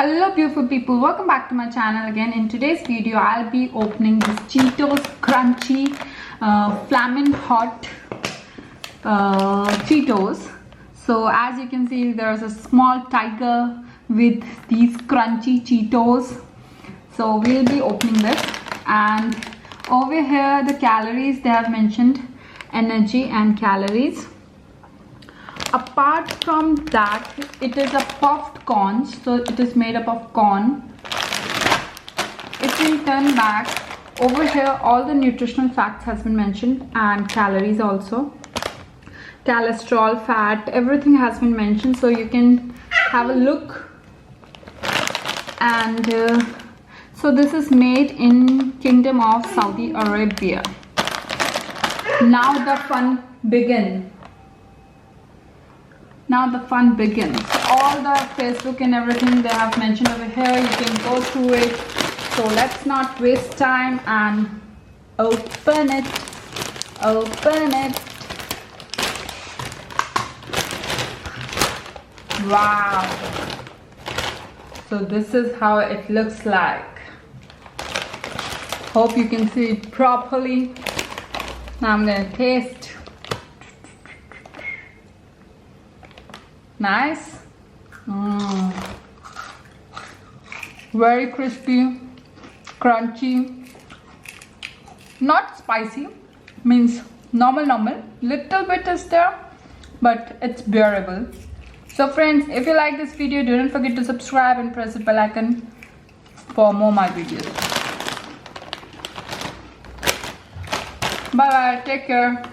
Hello beautiful people, welcome back to my channel again. In today's video I'll be opening this Cheetos crunchy flamin' hot Cheetos. So as you can see, there's a small tiger with these crunchy Cheetos. So we'll be opening this, and over here the calories they have mentioned, energy and calories. Apart from that, it is a puffed corn, so it is made up of corn. If we turn back, over here all the nutritional facts has been mentioned, and calories also, cholesterol, fat, everything has been mentioned, so you can have a look. And so this is made in Kingdom of Saudi Arabia. Now the fun begins. Now the fun begins. All the Facebook and everything they have mentioned over here, you can go through it. So let's not waste time and open it. Open it. Wow. So this is how it looks like. Hope you can see it properly. Now I'm gonna taste. Nice. Very crispy, crunchy, not spicy, means normal, little bit is there, but it's bearable. So friends, if you like this video, don't forget to subscribe and press the bell icon for more my videos. Bye bye, take care.